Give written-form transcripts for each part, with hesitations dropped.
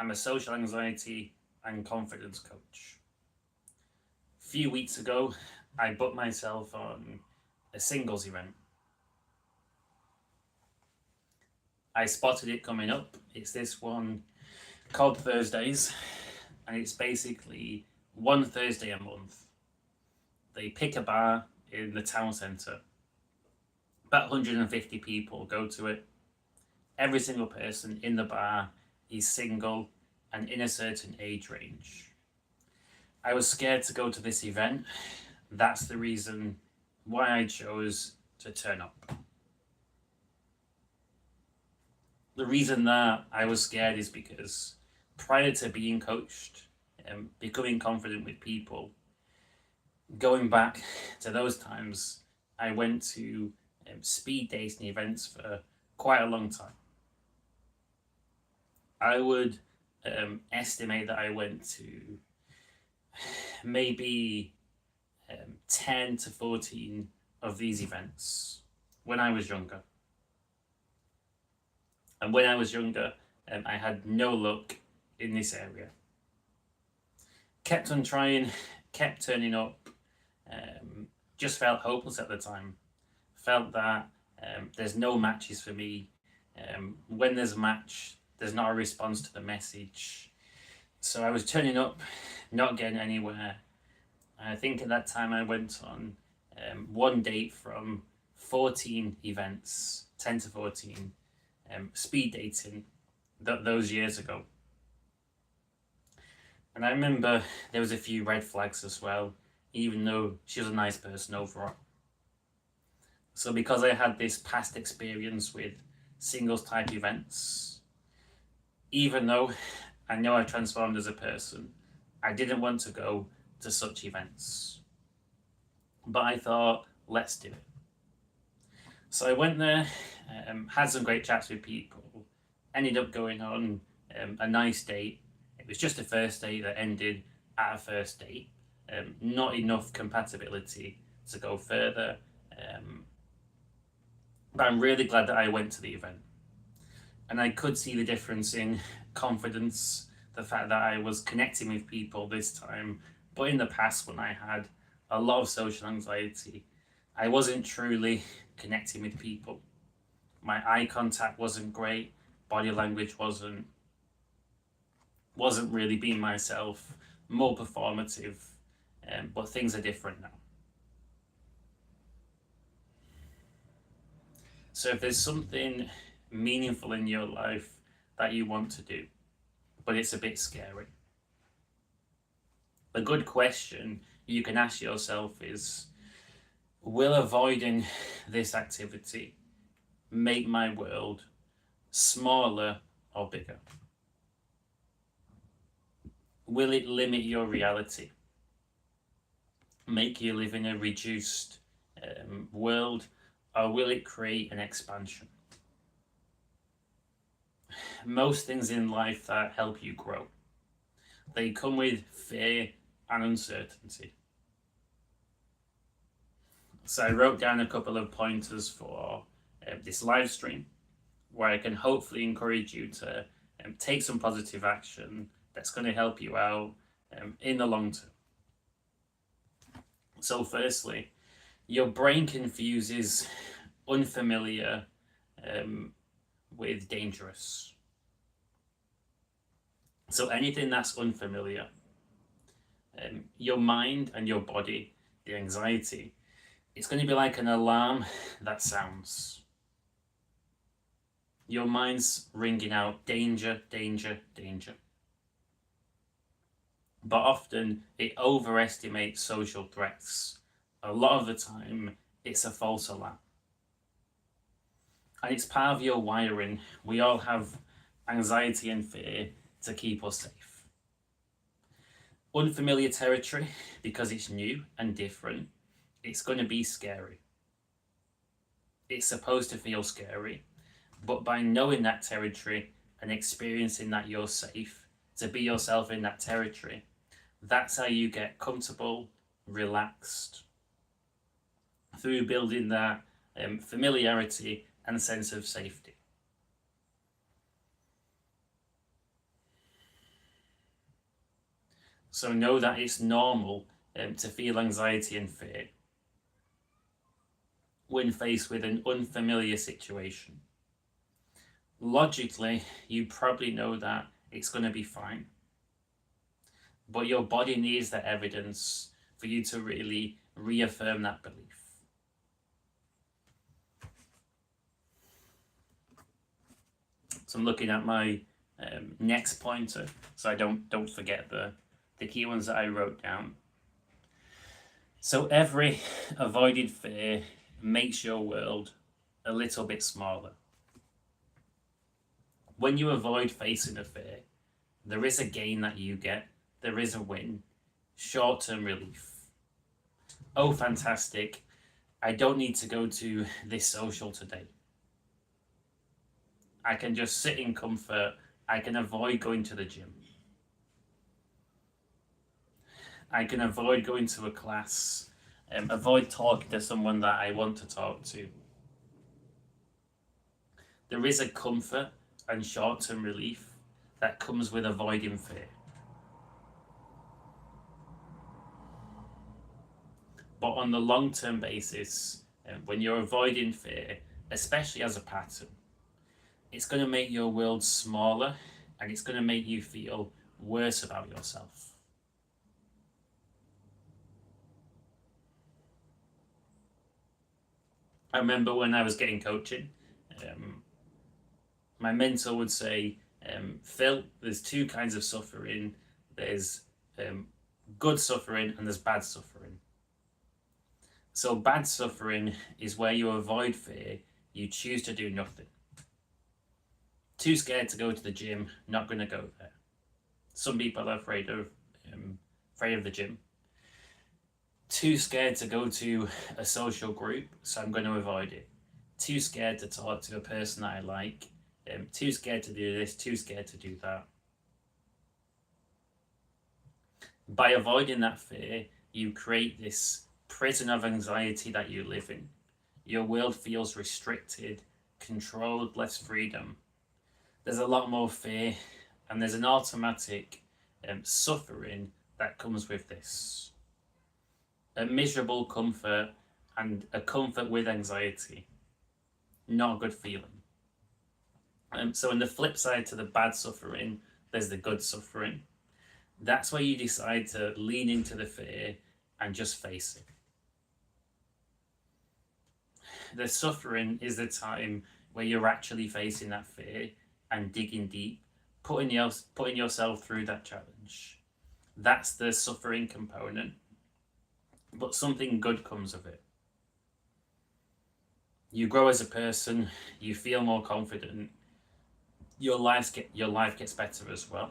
I'm a social anxiety and confidence coach. A few weeks ago, I booked myself on a singles event. I spotted it coming up. It's this one called Thursdays, and it's basically one Thursday a month. They pick a bar in the town centre. About 150 people go to it. Every single person in the bar is single and in a certain age range. I was scared to go to this event. That's the reason why I chose to turn up. The reason that I was scared is because prior to being coached and becoming confident with people, going back to those times, I went to speed dating events for quite a long time. I would estimate that I went to maybe 10 to 14 of these events when I was younger. And when I was younger, I had no luck in this area. Kept on trying, kept turning up, just felt hopeless at the time. Felt that there's no matches for me. When there's a match, there's not a response to the message. So I was turning up, not getting anywhere. I think at that time I went on one date from 14 events, 10 to 14, speed dating those years ago. And I remember there was a few red flags as well, even though she was a nice person overall. So because I had this past experience with singles type events, even though I know I transformed as a person, I didn't want to go to such events. But I thought, let's do it. So I went there, had some great chats with people, ended up going on a nice date. It was just a first date that ended at a first date. Not enough compatibility to go further. But I'm really glad that I went to the event. And I could see the difference in confidence, the fact that I was connecting with people this time. But in the past, when I had a lot of social anxiety, I wasn't truly connecting with people. My eye contact wasn't great, body language wasn't really being myself, more performative, but things are different now. So if there's something meaningful in your life that you want to do, but it's a bit scary, a good question you can ask yourself is, will avoiding this activity make my world smaller or bigger? Will it limit your reality? Make you live in a reduced world, or will it create an expansion? Most things in life that help you grow, they come with fear and uncertainty. So I wrote down a couple of pointers for this live stream where I can hopefully encourage you to take some positive action that's going to help you out in the long term. So firstly, your brain confuses unfamiliar with dangerous. So anything that's unfamiliar, your mind and your body, the anxiety, it's going to be like an alarm that sounds. Your mind's ringing out danger, danger, danger. But often it overestimates social threats. A lot of the time, it's a false alarm. And it's part of your wiring. We all have anxiety and fear to keep us safe. Unfamiliar territory, because it's new and different, it's going to be scary. It's supposed to feel scary, but by knowing that territory and experiencing that you're safe, to be yourself in that territory, that's how you get comfortable, relaxed, through building that familiarity and sense of safety. So know that it's normal to feel anxiety and fear when faced with an unfamiliar situation. Logically, you probably know that it's going to be fine, but your body needs that evidence for you to really reaffirm that belief. So I'm looking at my next pointer, so I don't forget the key ones that I wrote down. So every avoided fear makes your world a little bit smaller. When you avoid facing a fear, there is a gain that you get. There is a win. Short-term relief. Oh, fantastic. I don't need to go to this social today. I can just sit in comfort. I can avoid going to the gym. I can avoid going to a class. Avoid talking to someone that I want to talk to. There is a comfort and short-term relief that comes with avoiding fear. But on the long-term basis, when you're avoiding fear, especially as a pattern, it's going to make your world smaller and it's going to make you feel worse about yourself. I remember when I was getting coaching, my mentor would say, Phil, there's two kinds of suffering. There's good suffering and there's bad suffering. So bad suffering is where you avoid fear, you choose to do nothing. Too scared to go to the gym, not going to go there. Some people are afraid of the gym. Too scared to go to a social group, so I'm going to avoid it. Too scared to talk to a person that I like. Too scared to do this, too scared to do that. By avoiding that fear, you create this prison of anxiety that you live in. Your world feels restricted, controlled, less freedom. There's a lot more fear, and there's an automatic suffering that comes with this. A miserable comfort and a comfort with anxiety. Not a good feeling. So on the flip side to the bad suffering, there's the good suffering. That's where you decide to lean into the fear and just face it. The suffering is the time where you're actually facing that fear and digging deep, putting yourself through that challenge. That's the suffering component, but something good comes of it. You grow as a person, you feel more confident, your life gets better as well.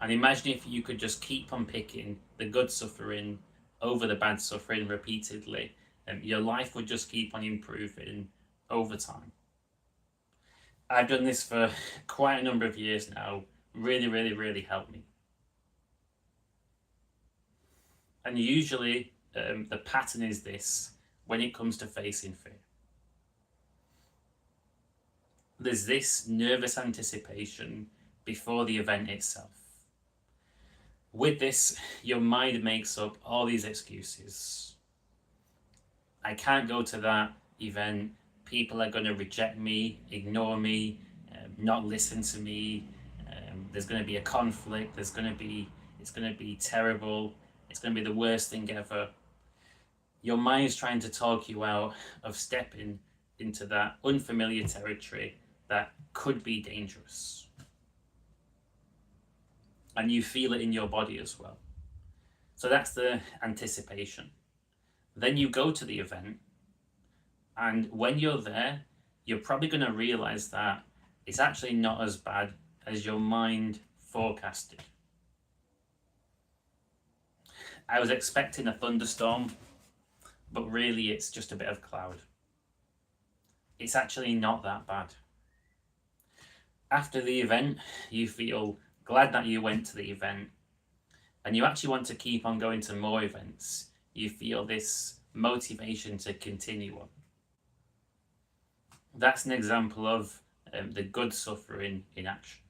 And imagine if you could just keep on picking the good suffering over the bad suffering repeatedly, and your life would just keep on improving over time. I've done this for quite a number of years now. Really helped me. And usually the pattern is this when it comes to facing fear. There's this nervous anticipation before the event itself. With this, your mind makes up all these excuses. I can't go to that event. People are going to reject me, ignore me, not listen to me. There's going to be a conflict. It's going to be terrible. It's going to be the worst thing ever. Your mind's trying to talk you out of stepping into that unfamiliar territory that could be dangerous. And you feel it in your body as well. So that's the anticipation. Then you go to the event, and when you're there, you're probably going to realize that it's actually not as bad as your mind forecasted. I was expecting a thunderstorm, but really it's just a bit of cloud. It's actually not that bad. After the event, you feel glad that you went to the event, and you actually want to keep on going to more events. You feel this motivation to continue on. That's an example of the good suffering in action.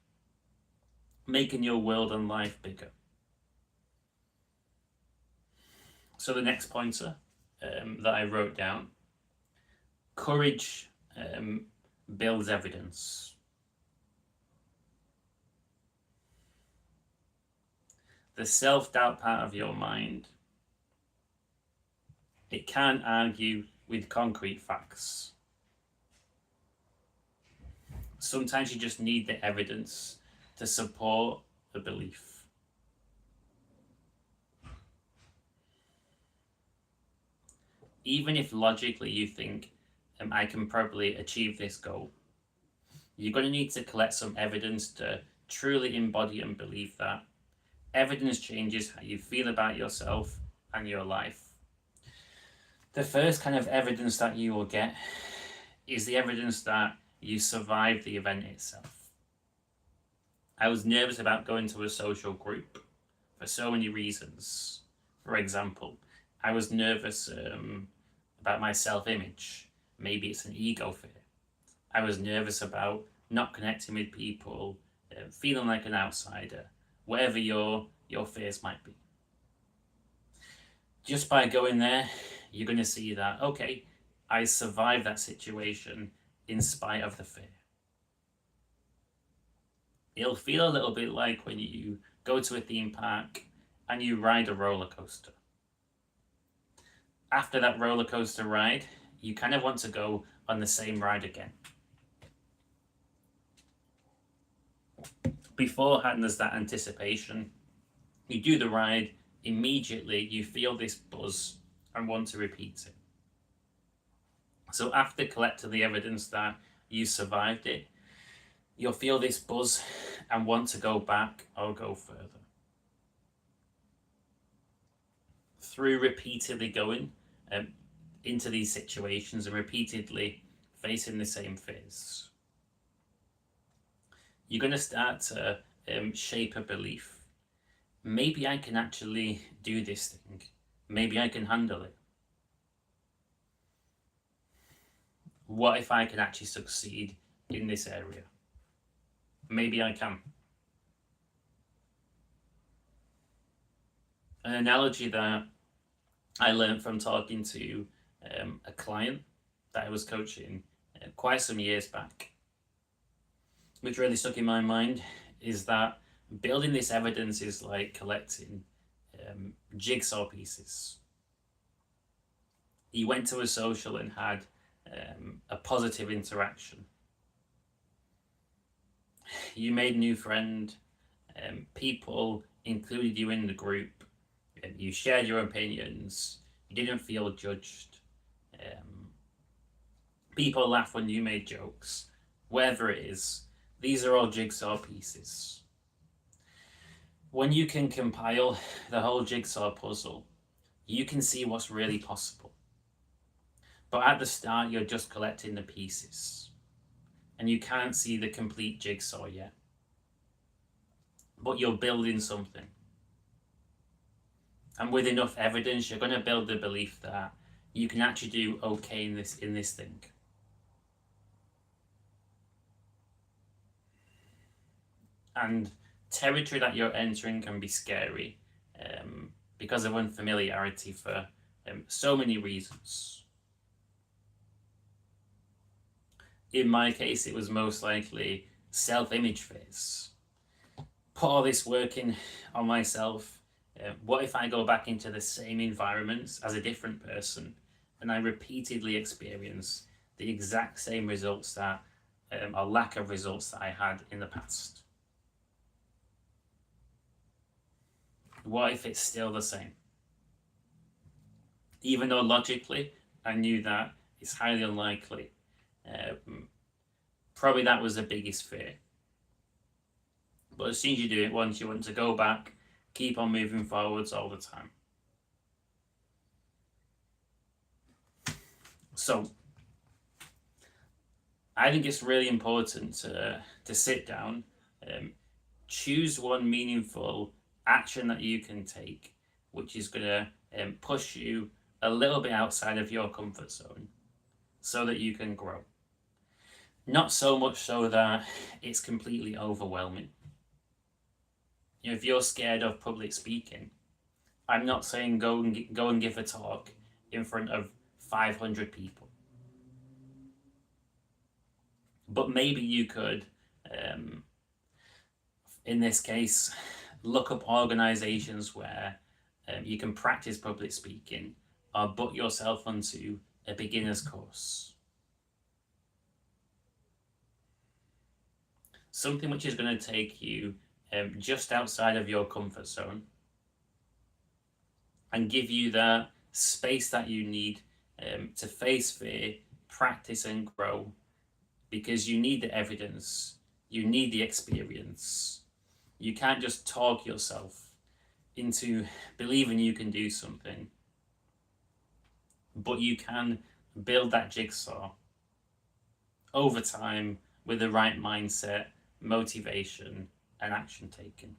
making your world and life bigger. So the next pointer that I wrote down, courage builds evidence. The self-doubt part of your mind, it can't argue with concrete facts. Sometimes you just need the evidence to support the belief. Even if logically you think, I can probably achieve this goal, you're going to need to collect some evidence to truly embody and believe that. Evidence changes how you feel about yourself and your life. The first kind of evidence that you will get is the evidence that you survived the event itself. I was nervous about going to a social group for so many reasons. For example, I was nervous about my self-image. Maybe it's an ego fear. I was nervous about not connecting with people, feeling like an outsider, whatever your fears might be. Just by going there, you're going to see that, okay, I survived that situation in spite of the fear. It'll feel a little bit like when you go to a theme park and you ride a roller coaster. After that roller coaster ride, you kind of want to go on the same ride again. Beforehand, there's that anticipation. You do the ride, immediately you feel this buzz and want to repeat it. So after collecting the evidence that you survived it, you'll feel this buzz and want to go back or go further. Through repeatedly going into these situations and repeatedly facing the same fears, you're going to start to shape a belief. Maybe I can actually do this thing. Maybe I can handle it. What if I can actually succeed in this area? Maybe I can. An analogy that I learned from talking to a client that I was coaching quite some years back, which really stuck in my mind, is that building this evidence is like collecting jigsaw pieces. You went to a social and had a positive interaction. You made a new friend. People included you in the group. You shared your opinions. You didn't feel judged. People laughed when you made jokes. Whatever it is, these are all jigsaw pieces. When you can compile the whole jigsaw puzzle, you can see what's really possible. But at the start, you're just collecting the pieces, and you can't see the complete jigsaw yet. But you're building something. And with enough evidence, you're going to build the belief that you can actually do okay in this thing. And territory that you're entering can be scary because of unfamiliarity for so many reasons. In my case, it was most likely self-image phase. Put all this work in on myself. What if I go back into the same environments as a different person and I repeatedly experience the exact same results that, or lack of results that I had in the past? What if it's still the same? Even though logically I knew that it's highly unlikely, probably that was the biggest fear. But as soon as you do it once, you want to go back, keep on moving forwards all the time. So I think it's really important to sit down, choose one meaningful action that you can take, which is going to push you a little bit outside of your comfort zone so that you can grow. Not so much so that it's completely overwhelming. If you're scared of public speaking, I'm not saying go and give a talk in front of 500 people, but maybe you could, um, in this case, look up organizations where you can practice public speaking, or book yourself onto a beginner's course. Something which is going to take you just outside of your comfort zone and give you the space that you need to face fear, practice, and grow, because you need the evidence, you need the experience. You can't just talk yourself into believing you can do something, but you can build that jigsaw over time with the right mindset, motivation, and action taken.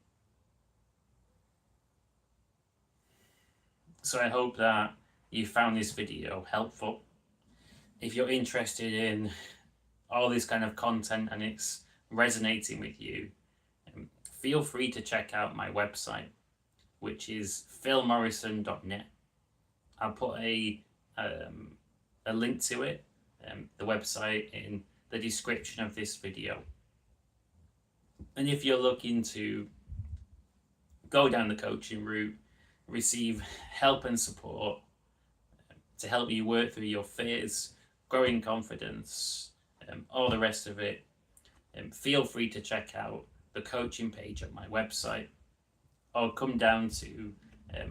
So I hope that you found this video helpful. If you're interested in all this kind of content and it's resonating with you, feel free to check out my website, which is philmorrison.net. I'll put a link to it, the website, in the description of this video. And if you're looking to go down the coaching route, receive help and support to help you work through your fears, growing confidence, all the rest of it, feel free to check out the coaching page at my website, or come down to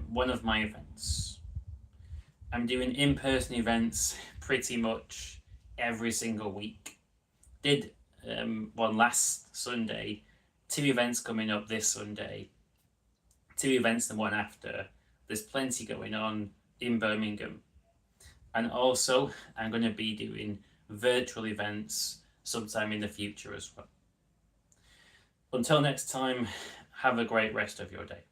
one of my events. I'm doing in-person events pretty much every single week. Did one last Sunday, 2 events coming up this Sunday, 2 events the one after. There's plenty going on in Birmingham. And also, I'm going to be doing virtual events sometime in the future as well. Until next time, have a great rest of your day.